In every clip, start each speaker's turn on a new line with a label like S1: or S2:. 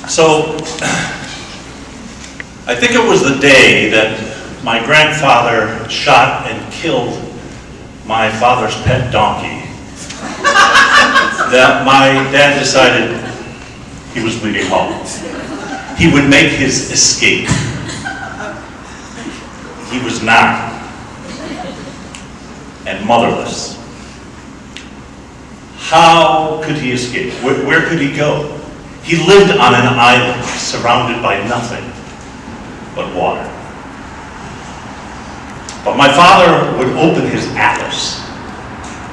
S1: So, I think it was the day that my grandfather shot and killed my father's pet donkey that my dad decided he was leaving home. He would make his escape. He was not and motherless. How could he escape? Where could he go? He lived on an island surrounded by nothing but water. But my father would open his atlas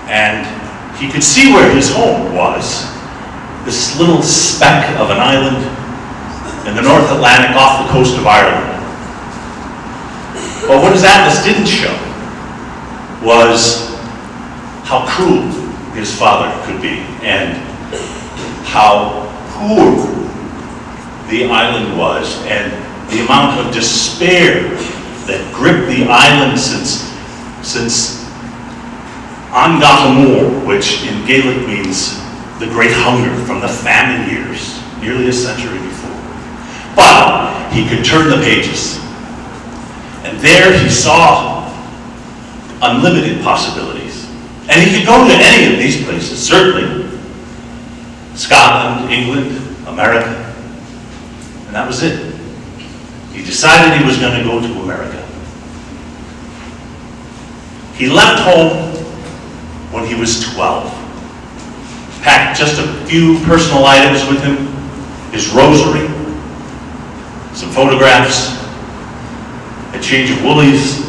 S1: and he could see where his home was, this little speck of an island in the North Atlantic off the coast of Ireland. But what his atlas didn't show was how cruel his father could be and how poor the island was and the amount of despair that gripped the island since Angatamor, which in Gaelic means the great hunger from the famine years, nearly a century before. But he could turn the pages, and there he saw unlimited possibilities. And he could go to any of these places, certainly. Scotland, England, America. And that was it. He decided he was going to go to America. He left home when he was 12. Packed just a few personal items with him, his rosary, some photographs, a change of woolies,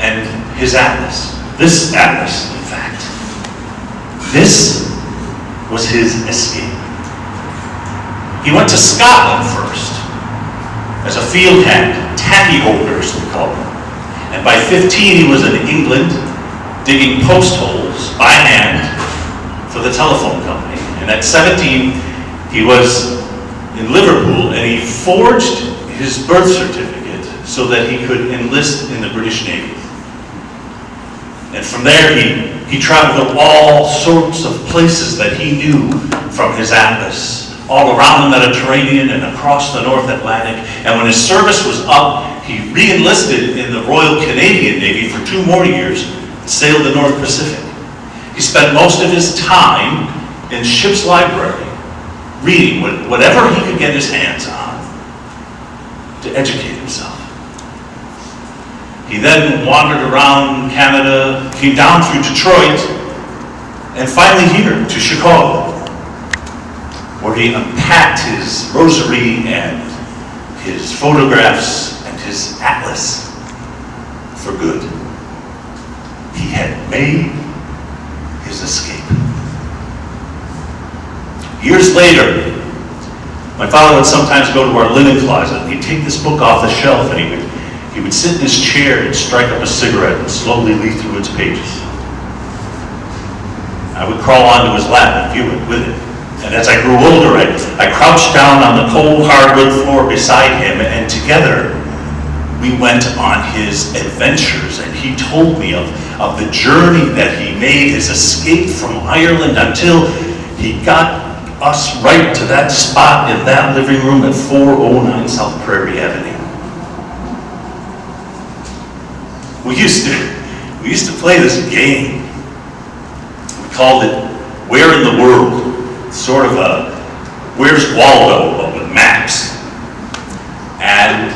S1: and his atlas. This atlas, in fact. This was his escape. He went to Scotland first, as a field hand, tacky holder as we call them. And by 15 he was in England, digging post holes by hand for the telephone company. And at 17 he was in Liverpool and he forged his birth certificate so that he could enlist in the British Navy. And from there he traveled to all sorts of places that he knew from his atlas, all around the Mediterranean and across the North Atlantic. And when his service was up, he re-enlisted in the Royal Canadian Navy for 2 more years and sailed the North Pacific. He spent most of his time in ship's library, reading whatever he could get his hands on to educate himself. He then wandered around Canada, came down through Detroit, and finally here to Chicago, where he unpacked his rosary and his photographs and his atlas for good. He had made his escape. Years later, my father would sometimes go to our linen closet and he'd take this book off the shelf and he would sit in his chair and strike up a cigarette and slowly leaf through its pages. I would crawl onto his lap and view it with him. And as I grew older, I crouched down on the cold hardwood floor beside him, and together we went on his adventures. And he told me of the journey that he made, his escape from Ireland, until he got us right to that spot in that living room at 409 South Prairie Avenue. We used to play this game. We called it Where in the World? Sort of a Where's Waldo, but with maps. And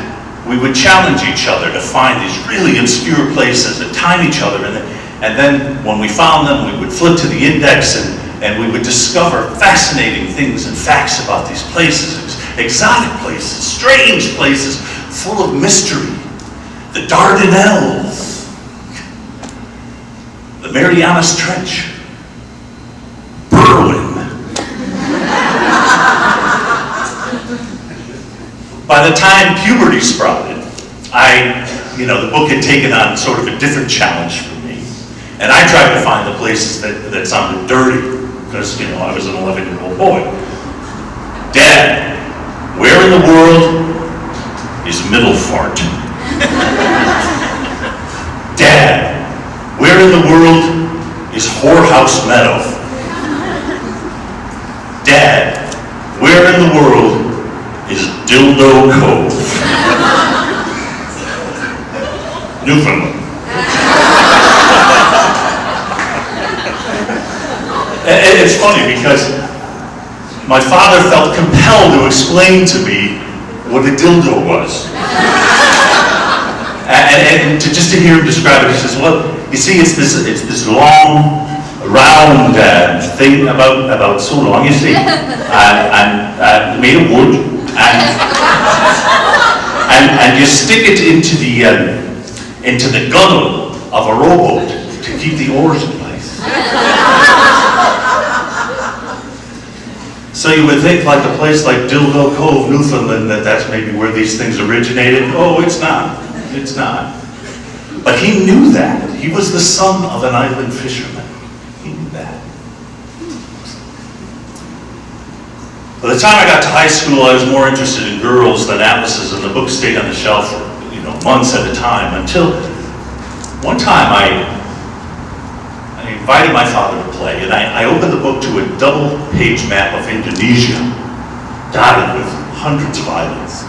S1: we would challenge each other to find these really obscure places and time each other. And then when we found them, we would flip to the index and we would discover fascinating things and facts about these places, exotic places, strange places, full of mystery. The Dardanelles, the Marianas Trench, Berwyn. By the time puberty sprouted, the book had taken on sort of a different challenge for me. And I tried to find the places that sounded dirty, because, I was an 11-year-old boy. Dad, where in the world is Middlefart? Dad, where in the world is Whorehouse Meadow? Dad, where where in the world is Dildo Cove? Newfoundland. It's funny because my father felt compelled to explain to me what a dildo was. And just to hear him describe it, he says, well, you see, it's this long, round thing about so long, you see, and made of wood, and you stick it into the gunnel of a rowboat to keep the oars in place. So you would think, like a place like Dildo Cove, Newfoundland, that's maybe where these things originated. Oh, it's not. It's not. But he knew that. He was the son of an island fisherman. He knew that. By the time I got to high school, I was more interested in girls than atlases, and the book stayed on the shelf for months at a time, until one time I invited my father to play, and I opened the book to a double-page map of Indonesia, dotted with hundreds of islands.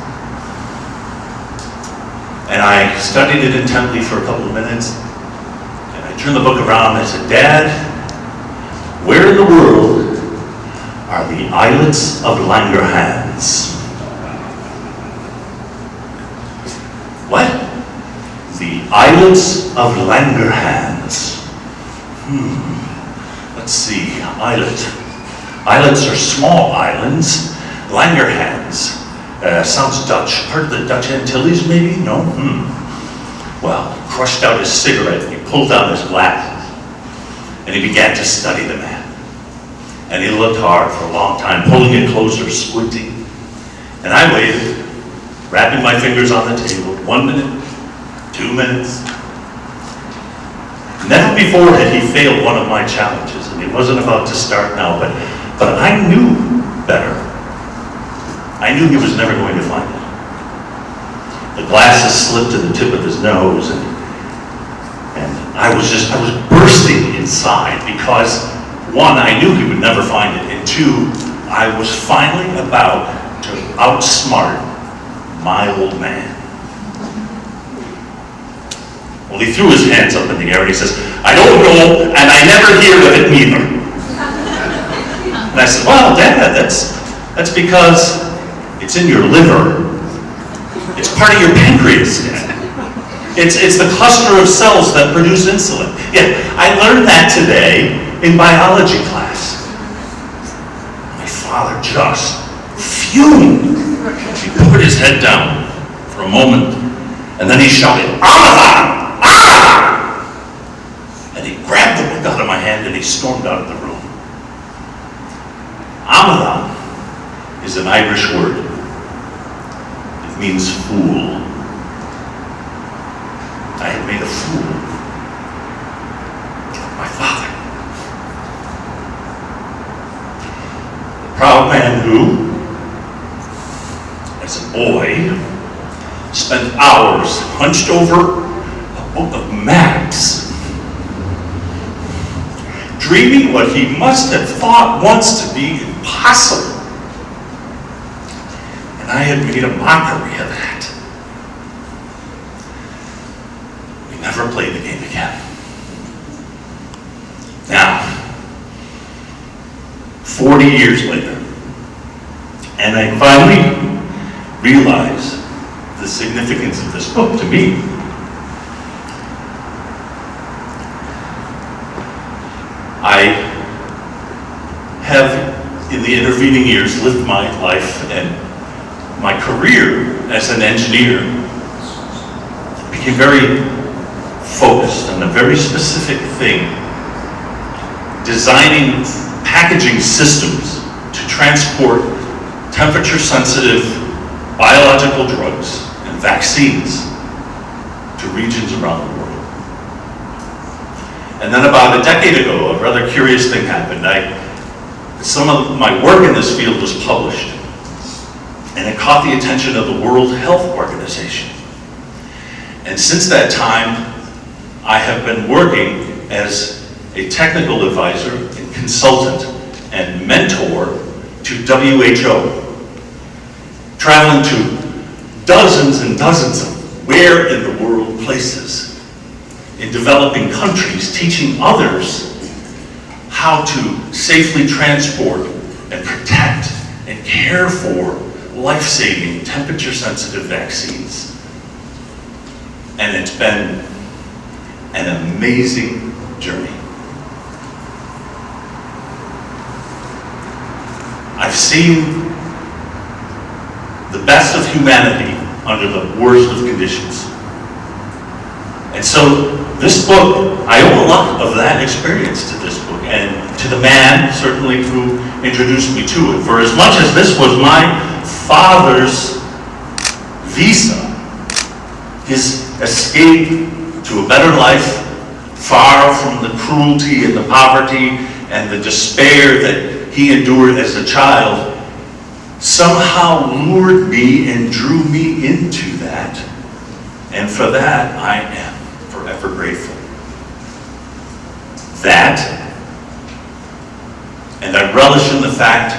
S1: And I studied it intently for a couple of minutes, and I turned the book around and I said, Dad, where in the world are the islets of Langerhans? What? The islets of Langerhans. Let's see, islet. Islets are small islands. Langerhans. Sounds Dutch. Heard of the Dutch Antilles, maybe? No? Well, he crushed out his cigarette and he pulled down his glasses and he began to study the map. And he looked hard for a long time, pulling it closer, squinting. And I waited, wrapping my fingers on the table. 1 minute, 2 minutes. Never before had he failed one of my challenges, and he wasn't about to start now, but I knew better. I knew he was never going to find it. The glasses slipped to the tip of his nose, and I was bursting inside because, one, I knew he would never find it, and two, I was finally about to outsmart my old man. Well, he threw his hands up in the air and he says, I don't know, and I never hear of it neither. And I said, well, Dad, that's because it's in your liver. It's part of your pancreas, Dad. It's the cluster of cells that produce insulin. Yeah, I learned that today in biology class. My father just fumed. He put his head down for a moment, and then he shouted, Amazon! And he grabbed the book out of my hand and he stormed out of the room. Amazon is an Irish word. It means fool. I had made a fool of my father. The proud man who, as a boy, spent hours hunched over a book of maps, dreaming what he must have thought once to be impossible. And I had made a mockery of that. We never played the game again. Now, 40 years later, and I finally realized the significance of this book to me. I have, in the intervening years, lived my life and my career as an engineer became very focused on a very specific thing, designing packaging systems to transport temperature-sensitive biological drugs and vaccines to regions around the world. And then about a decade ago, a rather curious thing happened. Some of my work in this field was published, and it caught the attention of the World Health Organization. And since that time, I have been working as a technical advisor and consultant and mentor to WHO, traveling to dozens and dozens of where in the world places in developing countries, teaching others how to safely transport and protect and care for life-saving, temperature-sensitive vaccines. And it's been an amazing journey. I've seen the best of humanity under the worst of conditions. And so this book, I owe a lot of that experience to this book, and to the man, certainly, who introduced me to it. For as much as this was my father's visa, his escape to a better life, far from the cruelty and the poverty and the despair that he endured as a child, somehow lured me and drew me into that. And for that, I am forever grateful. That, and I relish in the fact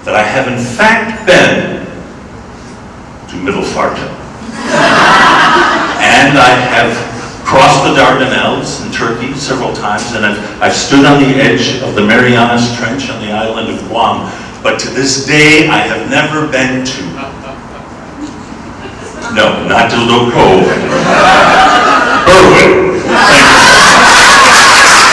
S1: that I have in fact been to Middelfart. And I have crossed the Dardanelles in Turkey several times, and I've stood on the edge of the Marianas Trench on the island of Guam. But to this day, I have never been to, no, not Dildo Cove, Berwick. Thank you.